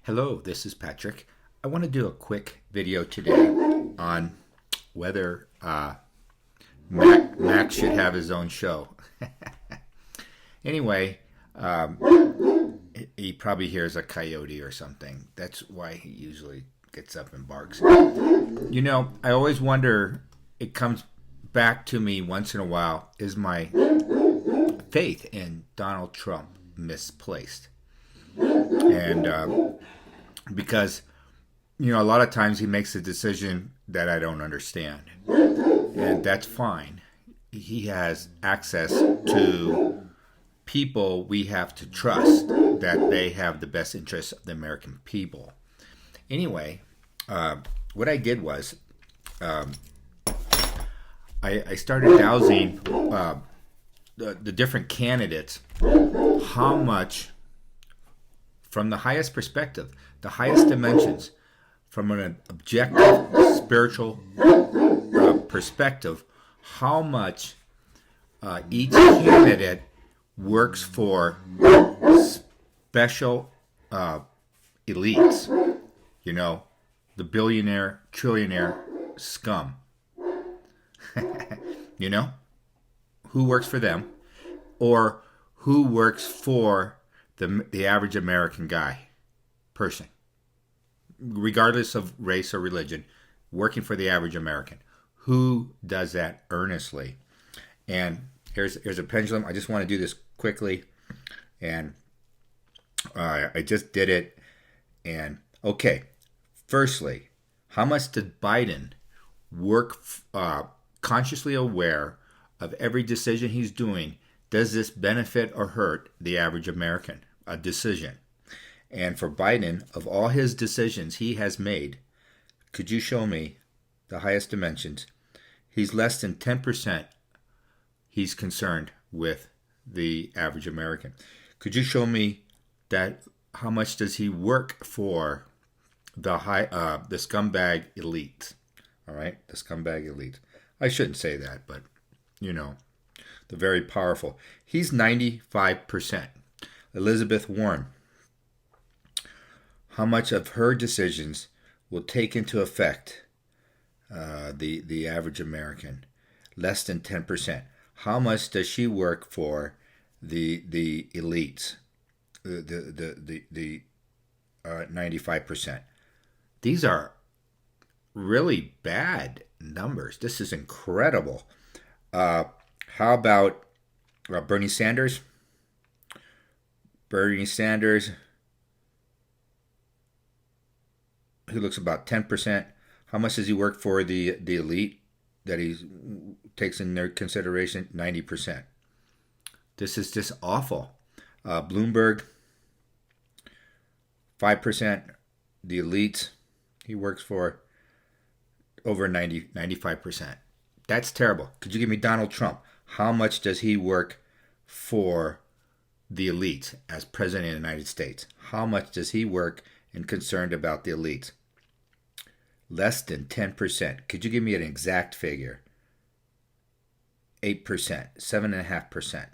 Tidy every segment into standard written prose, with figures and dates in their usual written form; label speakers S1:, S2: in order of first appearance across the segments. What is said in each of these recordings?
S1: Hello, this is Patrick. I want to do a quick video today on whether Mac should have his own show. Anyway, he probably hears a coyote or something. That's why he usually gets up and barks. You know, I always wonder, it comes back to me once in a while, is my faith in Donald Trump misplaced? And because, you know, a lot of times he makes a decision that I don't understand. And that's fine. He has access to people we have to trust that they have the best interests of the American people. Anyway, what I did was I started dowsing the different candidates, how much, from the highest perspective, the highest dimensions, from an objective, spiritual perspective, how much each candidate works for special elites. You know, the billionaire, trillionaire scum. You know? Who works for them? Or who works for the average American guy, person, regardless of race or religion, working for the average American? Who does that earnestly? And here's a pendulum. I just want to do this quickly, and I just did it. And okay, firstly, how much did Biden work consciously aware of every decision he's doing? Does this benefit or hurt the average American? A decision. And for Biden, of all his decisions he has made, could you show me the highest dimensions? He's less than 10%. He's concerned with the average American. Could you show me that? How much does he work for the scumbag elite? All right, the scumbag elite. I shouldn't say that, but you know, the very powerful. He's 95%. Elizabeth Warren, how much of her decisions will take into effect the average American? Less than 10%. How much does she work for the elites? The 95%. These are really bad numbers. This is incredible. How about Bernie Sanders? Bernie Sanders, he looks about 10%. How much does he work for the elite that he takes in their consideration? 90%. This is just awful. Bloomberg, 5%. The elites he works for, over 95%. That's terrible. Could you give me Donald Trump? How much does he work for the elite as president of the United States? How much does he work and concerned about the elite? Less than 10%. Could you give me an exact figure? 8%, 7.5%.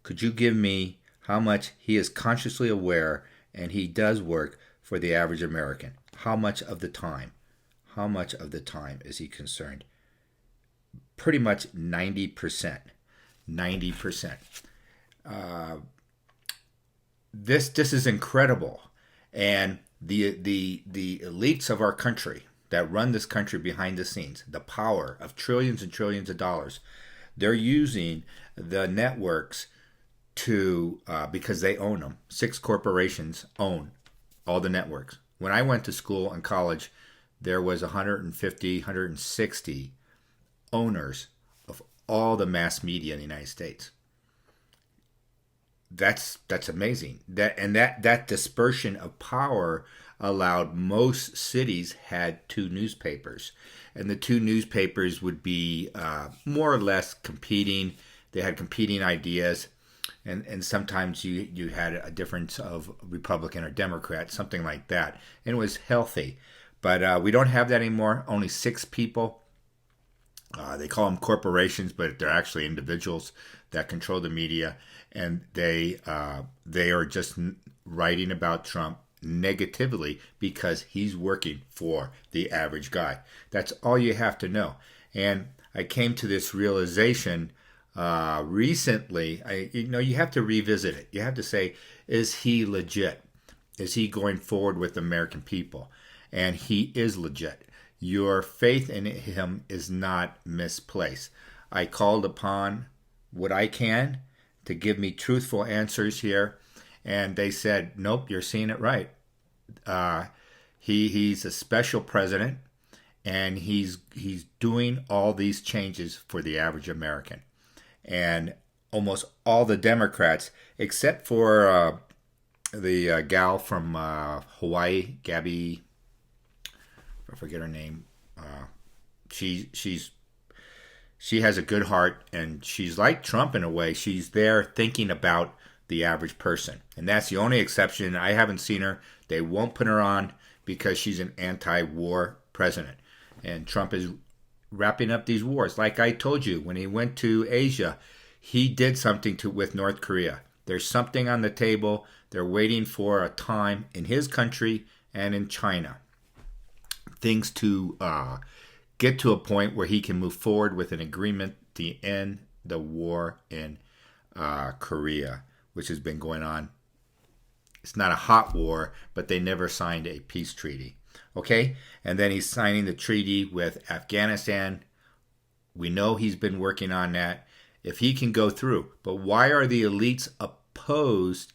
S1: Could you give me how much he is consciously aware and he does work for the average American? How much of the time? How much of the time is he concerned? Pretty much 90%. 90%. This is incredible. And the elites of our country that run this country behind the scenes, the power of trillions and trillions of dollars, they're using the networks to, because they own them. 6 corporations own all the networks. When I went to school and college, there was 150, 160 owners of all the mass media in the United States. That's amazing. That dispersion of power allowed most cities had 2 newspapers, and the 2 newspapers would be more or less competing. They had competing ideas, and sometimes you had a difference of Republican or Democrat, something like that, and it was healthy. But we don't have that anymore. Only 6 people. They call them corporations, but they're actually individuals that control the media, and they are just writing about Trump negatively because he's working for the average guy. That's all you have to know. And I came to this realization recently. You have to revisit it. You have to say, is he legit? Is he going forward with the American people? And he is legit. Your faith in him is not misplaced. I called upon what I can to give me truthful answers here, and they said, nope, you're seeing it right. He's a special president, and he's doing all these changes for the average American. And almost all the Democrats, except for the gal from Hawaii, Gabby, I forget her name. She has a good heart, and she's like Trump in a way. She's there thinking about the average person, and that's the only exception. I haven't seen her. They won't put her on because she's an anti-war president, and Trump is wrapping up these wars. Like I told you, when he went to Asia, he did something with North Korea. There's something on the table. They're waiting for a time in his country and in China. Things to get to a point where he can move forward with an agreement to end the war in Korea, which has been going on. It's not a hot war, but they never signed a peace treaty. Okay? And then he's signing the treaty with Afghanistan. We know he's been working on that. If he can go through. But why are the elites opposed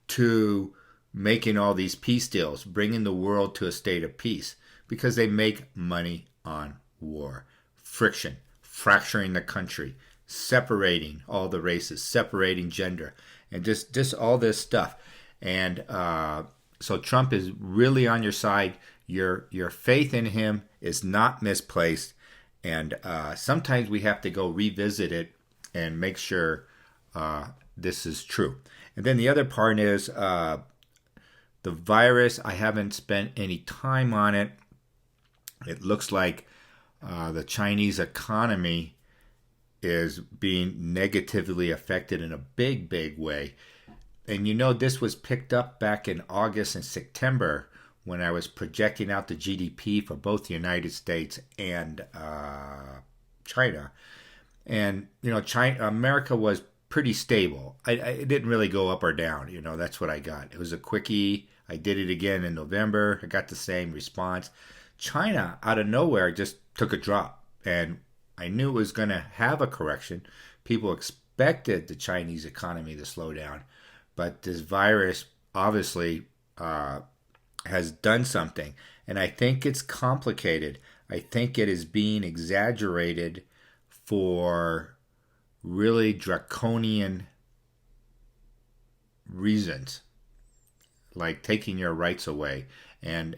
S1: to making all these peace deals, bringing the world to a state of peace? Because they make money on war. Friction, fracturing the country, separating all the races, separating gender, and just all this stuff. And so Trump is really on your side. Your faith in him is not misplaced. And sometimes we have to go revisit it and make sure this is true. And then the other part is the virus. I haven't spent any time on it. It looks like the Chinese economy is being negatively affected in a big, big way. And this was picked up back in August and September when I was projecting out the GDP for both the United States and China. And, America was pretty stable. It didn't really go up or down. That's what I got. It was a quickie. I did it again in November. I got the same response. China, out of nowhere, just took a drop. And I knew it was going to have a correction. People expected the Chinese economy to slow down. But this virus obviously has done something. And I think it's complicated. I think it is being exaggerated for really draconian reasons, like taking your rights away and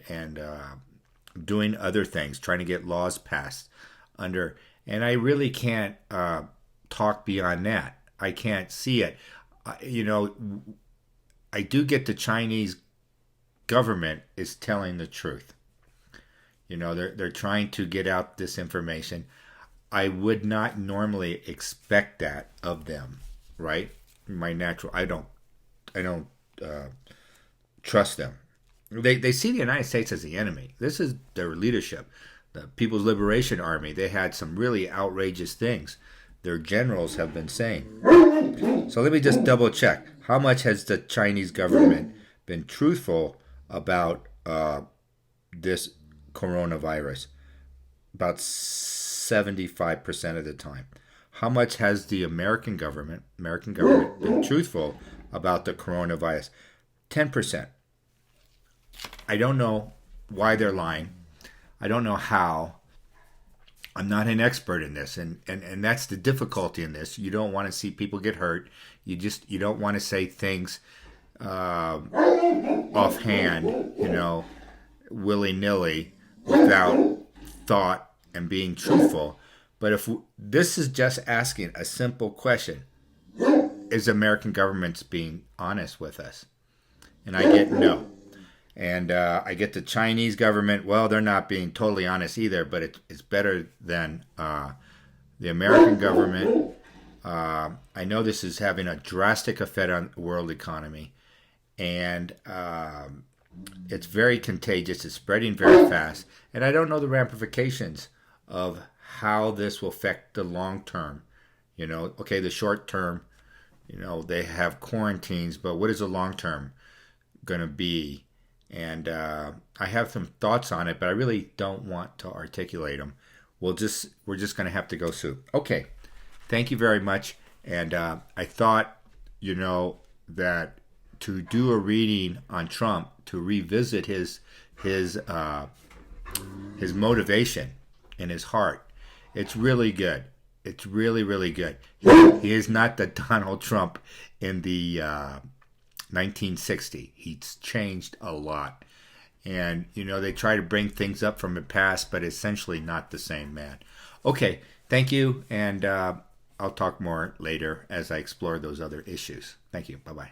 S1: doing other things, trying to get laws passed under. And I really can't talk beyond that. I can't see it. I do get the Chinese government is telling the truth. They're trying to get out this information. I would not normally expect that of them, right? I don't trust them. They see the United States as the enemy. This is their leadership. The People's Liberation Army, they had some really outrageous things their generals have been saying. So let me just double check. How much has the Chinese government been truthful about this coronavirus? About 75% of the time. How much has the American government been truthful about the coronavirus? 10%. I don't know why they're lying. I don't know how. I'm not an expert in this, and that's the difficulty in this. You don't want to see people get hurt. You don't want to say things offhand, willy-nilly, without thought and being truthful. But if this is just asking a simple question, is the American government being honest with us? And I get no. And I get the Chinese government, well, they're not being totally honest either, but it's better than the American government. I know this is having a drastic effect on the world economy. And It's very contagious. It's spreading very fast. And I don't know the ramifications of how this will affect the long term. Okay, the short term, they have quarantines, but what is the long term going to be? And I have some thoughts on it, but I really don't want to articulate them. We're just going to have to go soup. Okay, thank you very much. And I thought, that to do a reading on Trump, to revisit his motivation in his heart, it's really good. It's really, really good. He is not the Donald Trump in the 1960. He's changed a lot. And, they try to bring things up from the past, but essentially not the same man. Okay, thank you. And I'll talk more later as I explore those other issues. Thank you. Bye-bye.